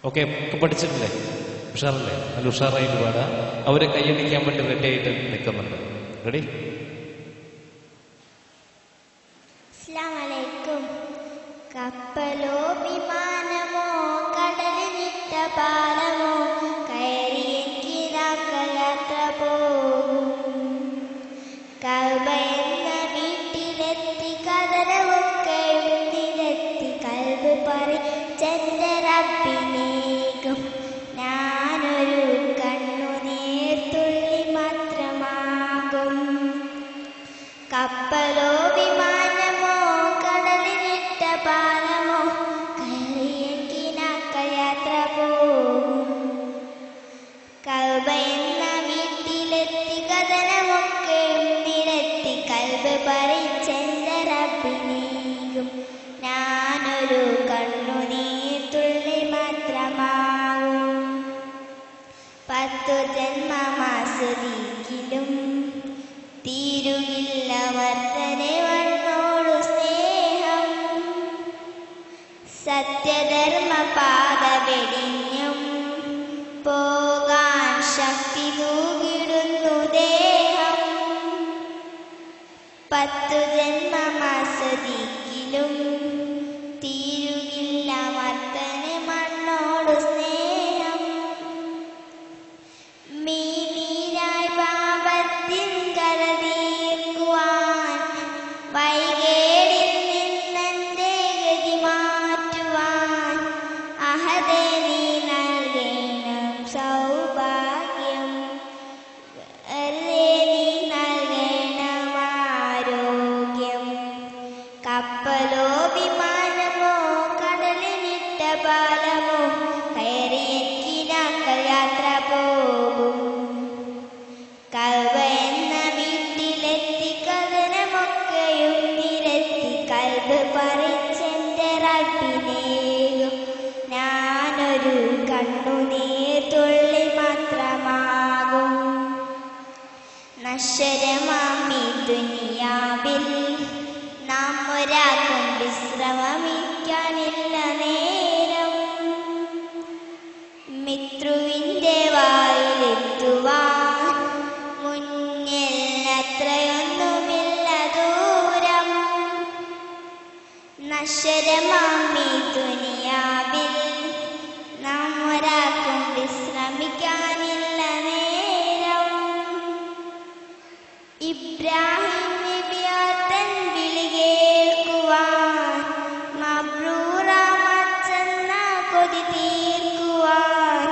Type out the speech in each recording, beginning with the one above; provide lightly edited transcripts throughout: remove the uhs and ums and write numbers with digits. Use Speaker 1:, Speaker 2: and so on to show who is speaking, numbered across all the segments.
Speaker 1: Okay പഠിച്ചിട്ടില്ലേ? ഉഷാറല്ലേ? നല്ല ഉഷാറായിട്ട് പാടാ. അവരെ കൈയടിക്കാൻ വേണ്ടി റെഡി ആയിട്ട് നിൽക്കുന്നുണ്ട്. റെഡി?
Speaker 2: അസ്സലാമലൈക്കും. കപ്പലോ വിമാനമോ കടലിനിട്ട പാലമോ കയറിയെങ്കിലാക്കൾ യാത്ര പോകും. കഅബ എന്ന വീട്ടിലെത്തി കഥനമൊക്കെ നിരത്തി കൽബ് പറിച്ചെന്റെ റബ്ബിനേകും. ഞാനൊരു കണ്ണുനീർത്തുള്ളി മാത്രമാകും. കപ്പലോ വിമാനമോ കടലിനിട്ട പാലമോ കയറിയെങ്കിലാക്കൾ യാത്ര പോകും. കഅബ എന്ന വീട്ടിലെത്തി കഥനമൊക്കെ നിരത്തി കൽബ് പറിച്ചെന്റെ റബ്ബിനേകും. ഞാനൊരു കണ്ണുനീർത്തുള്ളി മാത്രമാകും. 10 ജന്മമാസ്വദിക്കിലും തീരുകില്ല വർദ്ധനെ വന്നോളു സ്നേഹം. സത്യധർമ്മ പാത വെടിഞ്ഞും പോകാൻ ശക്തി തൂകിടുന്നു ദേഹം. 10 ജന്മമാസ്വദിക്കിലും തീരുകില്ല വർദ്ധനെ മണ്ണോടു സ്നേഹം. മീനീരായി പാപത്തിൻ കരതീർക്കുവാൻ വൈകേടിൽ നിന്നെന്റെ ഗതി മാറ്റുവാൻ അഹദേ നീ നൽകണം സൗഭാഗ്യം. നീ നൽകണം ആരോഗ്യം. കപ്പലോ വിമാനമോ കടലിനിട്ട പാലമോ കയറിയെങ്കിലാക്കൾ യാത്ര പോകും. കഅബ എന്ന വീട്ടിലെത്തി കഥനമൊക്കെയും നിരത്തി കൽബ് പറിച്ചെന്റെ റബ്ബിനേകും. ഞാനൊരു കണ്ണുനീർത്തുള്ളി മാത്രമാകും. നശ്വരമാമി ദുനിയാവിൽ നാം ഒരാൾക്കും വിശ്രമിക്കാനില്ല നേരം. മിത്രുവിന്റെ വായിലെത്തുവാൻ മുന്നിൽ അത്രയൊന്നുമില്ല ദൂരം. നശ്വരമാമി ദുനിയാവിൽ നാം ഒരാൾക്കും വിശ്രമിക്കാനില്ല നേരം. ഇബ്രാഹിം നബിയോത്തൻ വിളി കേൾക്കുവാൻ മബ്രൂറാമച്ചെന്ന കൊതി തീർക്കുവാൻ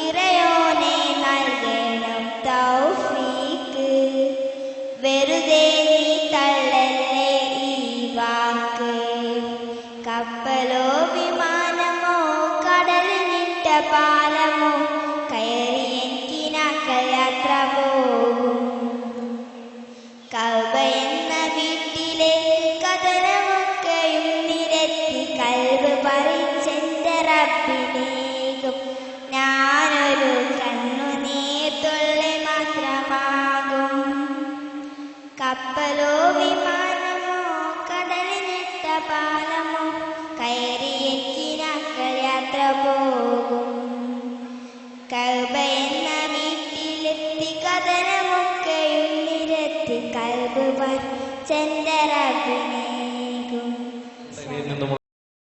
Speaker 2: ഇറയോനെ നൽകണം തൗഫീക്ക്. വെറുതെ നീ തള്ളല്ലേ ഈ വാക്ക്. കപ്പലോ വിമാനമോ കടലിനിട്ട പാലമോ കയറിയെങ്കിലാക്കൾ യാത്ര പോകും. കഅബ എന്ന വീട്ടിലേക്ക് കഥനമൊക്കെയും നിരത്തി കൽബ് പറിച്ചെന്റെ റബ്ബിനേകും. ഞാനൊരു കണ്ണുനീർത്തുള്ളി മാത്രമാകും. കപ്പലോ വിമാനമോ കടലിനിട്ട പാലമോ കയറിയെങ്കിലാക്കൾ യാത്ര പോകും.